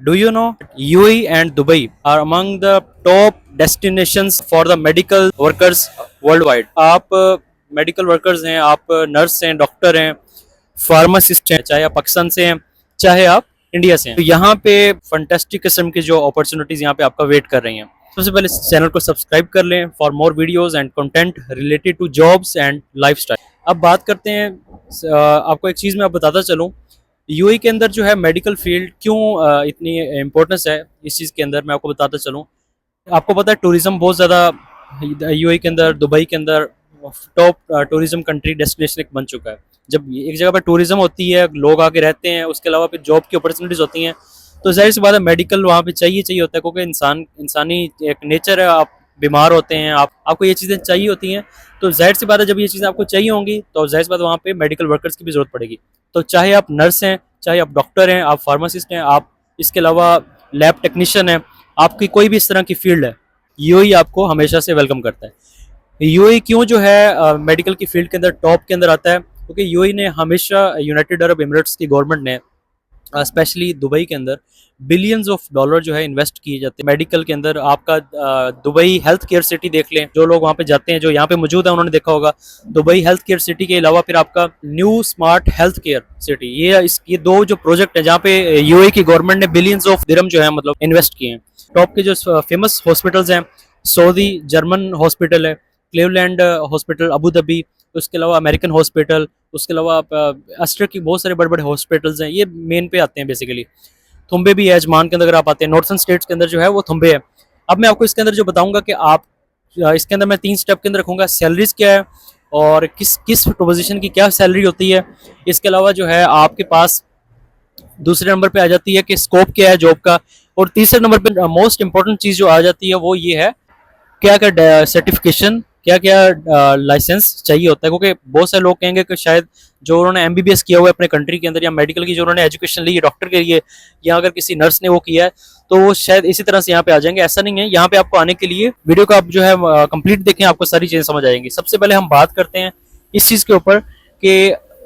Do you know UAE and Dubai are among the top destinations for the medical workers worldwide? आप medical workers हैं, आप nurse हैं, doctor हैं, pharmacist हैं, चाहे आप पाकिस्तान से हैं, चाहे आप इंडिया से हैं, तो यहाँ पे फंटेस्टिक किस्म की जो अपॉर्चुनिटीज यहाँ पे आपका वेट कर रही हैं। सबसे पहले इस चैनल को सब्सक्राइब कर लें for more videos and content related to jobs and lifestyle. अब बात करते हैं, आपको एक चीज़ मैं आप बताता चलूँ, यूएई के अंदर जो है मेडिकल फील्ड क्यों इतनी इम्पोर्टेंस है, इस चीज़ के अंदर मैं आपको बताता चलूँ। आपको पता है टूरिज्म बहुत ज़्यादा यूएई के अंदर, दुबई के अंदर टॉप टूरिज्म कंट्री डेस्टिनेशन एक बन चुका है। जब एक जगह पर टूरिज्म होती है, लोग आके रहते हैं, उसके अलावा फिर जॉब की अपॉर्चुनिटीज़ होती हैं, तो जाहिर सी बात है मेडिकल वहाँ पे चाहिए होता है, क्योंकि इंसानी एक नेचर है, आप बीमार होते हैं, आपको ये चीज़ें चाहिए होती हैं। तो जाहिर सी बात है जब ये चीज़ें आपको चाहिए होंगी तो जाहिर सी बात वहाँ पे मेडिकल वर्कर्स की भी ज़रूरत पड़ेगी। तो चाहे आप नर्स हैं, चाहे आप डॉक्टर हैं, आप फार्मासिस्ट हैं, आप इसके अलावा लैब टेक्नीशियन हैं, आपकी कोई भी इस तरह की फील्ड है, यूएई आपको हमेशा से वेलकम करता है। यूएई क्यों जो है मेडिकल की फील्ड के अंदर टॉप के अंदर आता है, क्योंकि यूएई ने हमेशा यूनाइटेड अरब एमिरेट्स की गवर्नमेंट ने स्पेशली दुबई के अंदर बिलियंस ऑफ डॉलर जो है इन्वेस्ट किए जाते हैं मेडिकल के अंदर। आपका दुबई हेल्थ केयर सिटी देख लें, जो लोग वहाँ पे जाते हैं, जो यहाँ पे मौजूद है, उन्होंने देखा होगा दुबई हेल्थ केयर सिटी के अलावा फिर आपका new smart health care city, ये दो जो प्रोजेक्ट है जहाँ पे यूएई की गवर्नमेंट ने बिलियंस ऑफ दिरहम जो है मतलब इन्वेस्ट किए हैं। टॉप के जो फेमस हॉस्पिटल्स हैं, सऊदी जर्मन हॉस्पिटल है, क्लीवलैंड हॉस्पिटल अबू धाबी, उसके अलावा अमेरिकन हॉस्पिटल, उसके अलावा अस्टर की बहुत सारे बड़े बड़े हॉस्पिटल्स हैं, ये मेन पे आते हैं बेसिकली। थुम्बे भी है अजमान के अंदर, अगर आप आते हैं नॉर्थन स्टेट्स के अंदर जो है वो थुम्बे है। अब मैं आपको इसके अंदर जो बताऊंगा कि आप इसके अंदर मैं 3 स्टेप के अंदर रखूंगा, सैलरीज क्या है और किस किस पोजीशन की क्या सैलरी होती है। इसके अलावा जो है आपके पास दूसरे नंबर पे आ जाती है कि स्कोप क्या है जॉब का, और तीसरे नंबर पे मोस्ट इंपॉर्टेंट चीज़ जो आ जाती है वो ये है क्या क्या सर्टिफिकेशन, क्या क्या लाइसेंस चाहिए होता है। क्योंकि बहुत सारे लोग कहेंगे कि शायद जो उन्होंने एमबीबीएस किया हुआ है अपने कंट्री के अंदर, या मेडिकल की जो उन्होंने एजुकेशन ली है डॉक्टर के लिए, या अगर किसी नर्स ने वो किया है तो वो शायद इसी तरह से यहाँ पे आ जाएंगे। ऐसा नहीं है, यहाँ पे आपको आने के लिए वीडियो को आप जो है कंप्लीट देखें, आपको सारी चीज़ें समझ आएंगी। सबसे पहले हम बात करते हैं इस चीज़ के ऊपर कि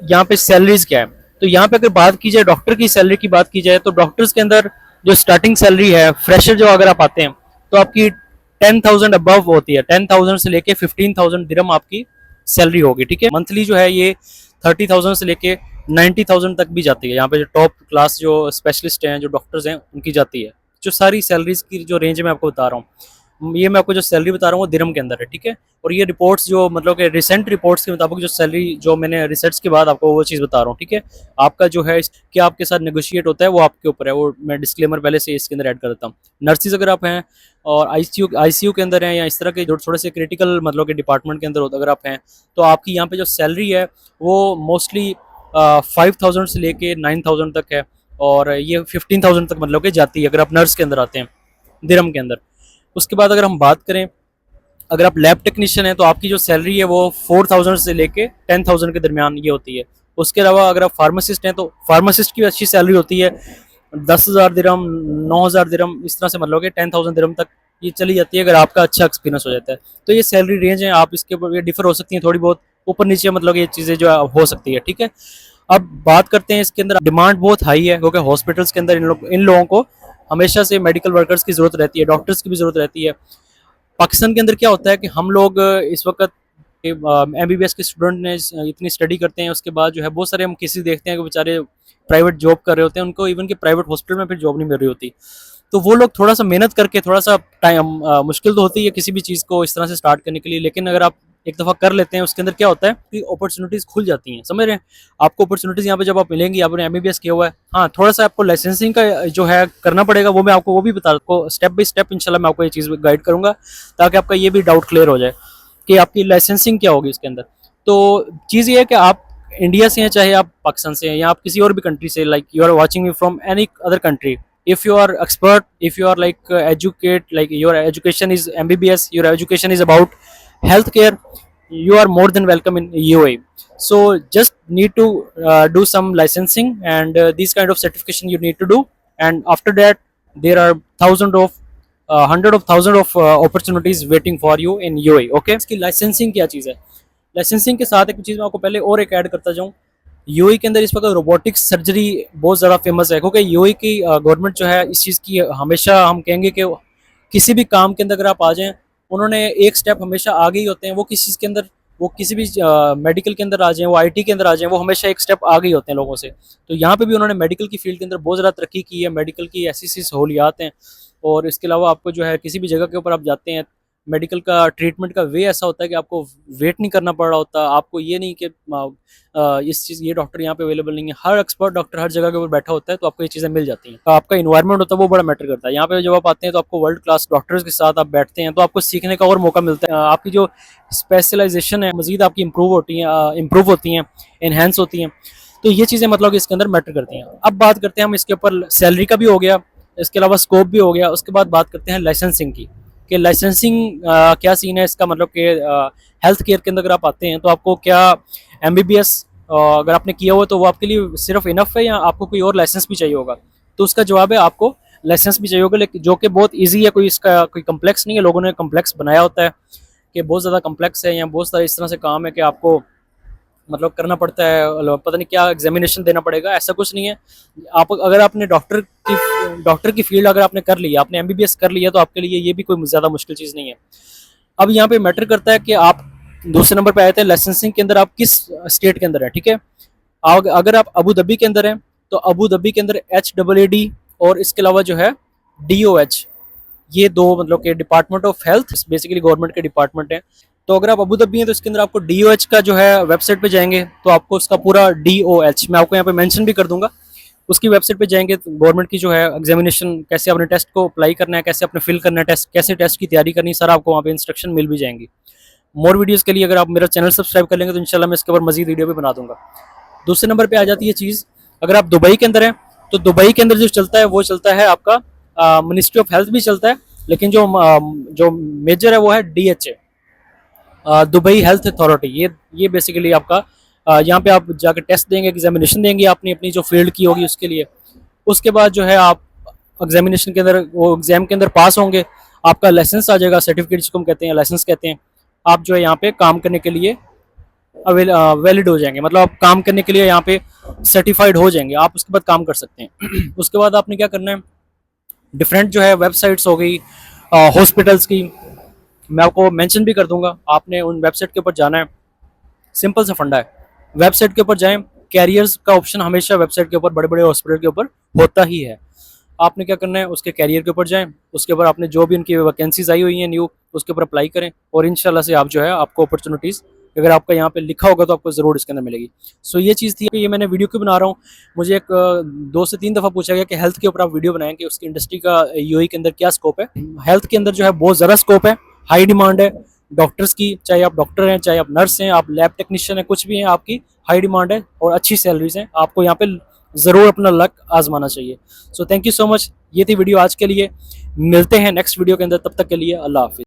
यहाँ पे सैलरीज क्या है। तो यहाँ पे अगर बात की जाए डॉक्टर की सैलरी की बात की जाए, तो डॉक्टर्स के अंदर जो स्टार्टिंग सैलरी है, फ्रेशर जो अगर आप आते हैं तो आपकी 10,000 अबव होती है, 10,000 से लेके 15,000 दिरहम आपकी सैलरी होगी। ठीक है, मंथली जो है ये 30,000 से लेके 90,000 तक भी जाती है। यहाँ पे जो टॉप क्लास जो स्पेशलिस्ट हैं, जो डॉक्टर्स हैं, उनकी जाती है। जो सारी सैलरीज की जो रेंज मैं आपको बता रहा हूँ, ये मैं आपको जो सैलरी बता रहा हूँ वो दिरहम के अंदर है। ठीक है, और ये रिपोर्ट्स जो मतलब कि रिसेंट रिपोर्ट्स के मुताबिक जो सैलरी जो मैंने रिसर्च के बाद आपको वो चीज़ बता रहा हूँ। ठीक है, आपका जो है क्या आपके साथ नेगोशिएट होता है वो आपके ऊपर है, वो मैं डिस्क्लेमर पहले से इसके अंदर ऐड कर देता हूँ। नर्सिस अगर आप हैं और आईसीयू के अंदर हैं, या इस तरह के जो थोड़े से क्रिटिकल मतलब के डिपार्टमेंट के अंदर होता अगर आप हैं, तो आपकी यहाँ पे जो सैलरी है वो मोस्टली 5,000 से लेके 9,000 तक है, और ये 15,000 तक मतलब कि जाती है अगर आप नर्स के अंदर आते हैं दिरहम के अंदर। उसके बाद अगर हम बात करें, अगर आप लैब टेक्नीशियन हैं तो आपकी जो सैलरी है वो 4,000 से लेके 10,000 के दरमियान ये होती है। उसके अलावा अगर आप फार्मासिस्ट हैं तो फार्मासिस्ट की भी अच्छी सैलरी होती है, 10,000 दिरहम, 9,000 दिरहम, इस तरह से मतलब कि 10,000 दिरहम तक ये चली जाती है अगर आपका अच्छा एक्सपीरियंस हो जाता है। तो ये सैलरी रेंज है, आप इसके ऊपर ये डिफर हो सकती हैं थोड़ी बहुत, ऊपर नीचे मतलब ये चीज़ें जो हो सकती है। ठीक है, अब बात करते हैं इसके अंदर डिमांड बहुत हाई है, क्योंकि हॉस्पिटल्स के अंदर इन लोगों को हमेशा से मेडिकल वर्कर्स की ज़रूरत रहती है, डॉक्टर्स की भी ज़रूरत रहती है। पाकिस्तान के अंदर क्या होता है कि हम लोग इस वक्त एमबीबीएस के स्टूडेंट ने इतनी स्टडी करते हैं, उसके बाद जो है बहुत सारे हम केसेस देखते हैं कि बेचारे प्राइवेट जॉब कर रहे होते हैं, उनको इवन कि प्राइवेट हॉस्पिटल में फिर जॉब नहीं मिल रही होती। तो वो लोग थोड़ा सा मेहनत करके, थोड़ा सा टाइम मुश्किल तो होती है किसी भी चीज़ को इस तरह से स्टार्ट करने के लिए, लेकिन अगर आप एक दफ़ा कर लेते हैं उसके अंदर क्या होता है कि अपॉर्चुनिटीज़ खुल जाती हैं। समझ रहे हैं, आपको अपॉर्चुनिटीज़ यहाँ पे जब आप मिलेंगी, आपने एमबीबीएस किया हुआ है, हाँ थोड़ा सा आपको लाइसेंसिंग का जो है करना पड़ेगा, वो मैं आपको वो भी बता आपको स्टेप बाय स्टेप इंशाल्लाह मैं आपको ये चीज़ गाइड करूँगा, ताकि आपका ये भी डाउट क्लियर हो जाए कि आपकी लाइसेंसिंग क्या होगी इसके अंदर। तो चीज़ ये है कि आप इंडिया से हैं, चाहे आप पाकिस्तान से हैं, या आप किसी और भी कंट्री से, like you are watching me from any other country, if you are expert, if you are like educate, like your education is MBBS, your education is about healthcare, you are more than welcome in UAE. So just need to do some licensing and these kind of certification you need to do, and after that there are hundred of thousand of opportunities waiting for you in UAE. Okay, इसकी licensing क्या चीज़ है, licensing के साथ एक चीज़ मैं आपको पहले और एक ऐड करता जाऊँ यूएई के अंदर इस वक्त रोबोटिक्स सर्जरी बहुत ज़्यादा फेमस है, क्योंकि यूएई की गवर्नमेंट जो है इस चीज़ की हमेशा हम कहेंगे कि किसी भी काम के अंदर अगर आप आ जाएं, उन्होंने एक स्टेप हमेशा आगे ही होते हैं। वो किसी चीज़ के अंदर, वो किसी भी मेडिकल के अंदर आ जाएं, वो आईटी के अंदर आ जाएं, वो हमेशा एक स्टेप आगे ही होते हैं लोगों से। तो यहाँ पे भी उन्होंने मेडिकल की फील्ड के अंदर बहुत ज़्यादा तरक्की की है। मेडिकल की ऐसी ऐसी सहूलियात हैं, और इसके अलावा आपको जो है किसी भी जगह के ऊपर आप जाते हैं, मेडिकल का ट्रीटमेंट का वे ऐसा होता है कि आपको वेट नहीं करना पड़ रहा होता। आपको ये नहीं कि इस चीज़ ये डॉक्टर यहाँ पे अवेलेबल नहीं है, हर एक्सपर्ट डॉक्टर हर जगह के ऊपर बैठा होता है, तो आपको ये चीज़ें मिल जाती हैं। आपका इन्वायरमेंट होता है वो बड़ा मैटर करता है। यहाँ पे जब आप आते हैं तो आपको वर्ल्ड क्लास डॉक्टर्स के साथ आप बैठते हैं, तो आपको सीखने का और मौका मिलता है। आपकी जो स्पेशलाइजेशन है मजीद आपकी इम्प्रूव होती हैं, इन्हेंस होती हैं। तो ये चीज़ें मतलब कि इसके अंदर मैटर करती हैं। अब बात करते हैं हम इसके ऊपर सैलरी का भी हो गया, इसके अलावा स्कोप भी हो गया। उसके बाद बात करते हैं लाइसेंसिंग की, कि लाइसेंसिंग क्या सीन है इसका। मतलब कि हेल्थ केयर के अंदर अगर आप आते हैं तो आपको क्या एमबीबीएस अगर आपने किया हुआ तो वो आपके लिए सिर्फ इनफ है, या आपको कोई और लाइसेंस भी चाहिए होगा? तो उसका जवाब है आपको लाइसेंस भी चाहिए होगा, लेकिन जो कि बहुत ईजी है, कोई इसका कोई कम्प्लेक्स नहीं है। लोगों ने कम्प्लेक्स बनाया होता है कि बहुत ज़्यादा कम्प्लेक्स है, या बहुत सारे इस तरह से काम है कि आपको मतलब करना पड़ता है, पता नहीं क्या एग्जामिनेशन देना पड़ेगा। ऐसा कुछ नहीं है। आप अगर आपने डॉक्टर की फील्ड अगर आपने कर ली, आपने एमबीबीएस कर लिया, तो आपके लिए ये भी कोई ज़्यादा मुश्किल चीज़ नहीं है। अब यहाँ पे मैटर करता है कि आप दूसरे नंबर पे आए थे लाइसेंसिंग के अंदर, आप किस स्टेट के अंदर है, ठीक है। अगर आप अबू धाबी के अंदर हैं तो अबू धाबी के अंदर HAAD और इसके अलावा जो है DOH, ये दो मतलब के department of health basically government के डिपार्टमेंट हैं। तो अगर आप अबू धाबी हैं तो इसके अंदर आपको DOH का जो है वेबसाइट पे जाएंगे तो आपको उसका पूरा DOH मैं आपको यहाँ पे मेंशन भी कर दूंगा। उसकी वेबसाइट पे जाएंगे तो गवर्नमेंट की जो है एग्जामिनेशन, कैसे अपने टेस्ट को अप्लाई करना है, कैसे अपने फिल करना है टेस्ट, कैसे टेस्ट की तैयारी करनी है, सर आपको वहाँ पे इंस्ट्रक्शन मिल भी जाएंगी। मोर वीडियोज़ के लिए अगर आप मेरा चैनल सब्सक्राइब कर लेंगे तो इंशाल्लाह मैं इसके ऊपर मजीद वीडियो भी बना दूंगा। दूसरे नंबर पे आ जाती है चीज़, अगर आप दुबई के अंदर हैं तो दुबई के अंदर जो चलता है वो चलता है आपका मिनिस्ट्री ऑफ हेल्थ भी चलता है, लेकिन जो मेजर है वो है DHA, दुबई हेल्थ अथॉरिटी। ये बेसिकली आपका यहाँ पे आप जाकर टेस्ट देंगे, एग्जामिनेशन देंगे अपनी अपनी जो फील्ड की होगी उसके लिए। उसके बाद जो है आप एग्जामिनेशन के अंदर, वो एग्जाम के अंदर पास होंगे, आपका लाइसेंस आ जाएगा, सर्टिफिकेट जिसको हम कहते हैं लाइसेंस कहते हैं। आप जो है यहाँ पे काम करने के लिए वैलिड हो जाएंगे, मतलब आप काम करने के लिए यहाँ पे सर्टिफाइड हो जाएंगे, आप उसके बाद काम कर सकते हैं। उसके बाद आपने क्या करना है, डिफरेंट जो है वेबसाइट्स हो गई हॉस्पिटल्स की, मैं आपको मेंशन भी कर दूंगा। आपने उन वेबसाइट के ऊपर जाना है, सिंपल सा फंडा है, वेबसाइट के ऊपर जाएं, कैरियर्स का ऑप्शन हमेशा वेबसाइट के ऊपर बड़े बड़े हॉस्पिटल के ऊपर होता ही है। आपने क्या करना है, उसके कैरियर के ऊपर जाएं, उसके ऊपर आपने जो भी उनकी वैकेंसीज आई हुई हैं न्यू, उसके ऊपर अप्लाई करें, और इंशाल्लाह से आप जो है आपको अपॉर्चुनिटीज़ अगर आपका यहाँ पे लिखा होगा तो आपको ज़रूर इसके अंदर मिलेगी। सो ये चीज़ थी कि ये मैंने वीडियो क्यों बना रहा हूँ। मुझे एक 2 से 3 दफ़ा पूछा गया कि हेल्थ के ऊपर आप वीडियो बनाएं कि उसकी इंडस्ट्री का यूएई के अंदर क्या स्कोप है। हेल्थ के अंदर जो है बहुत ज़्यादा स्कोप है, हाई डिमांड है डॉक्टर्स की, चाहे आप डॉक्टर हैं, चाहे आप नर्स हैं, आप लैब टेक्नीशियन हैं, कुछ भी हैं, आपकी हाई डिमांड है और अच्छी सैलरीज हैं। आपको यहाँ पे ज़रूर अपना लक आजमाना चाहिए। So thank you so much. ये थी वीडियो आज के लिए, मिलते हैं नेक्स्ट वीडियो के अंदर, तब तक के लिए अल्लाह हाफिज़।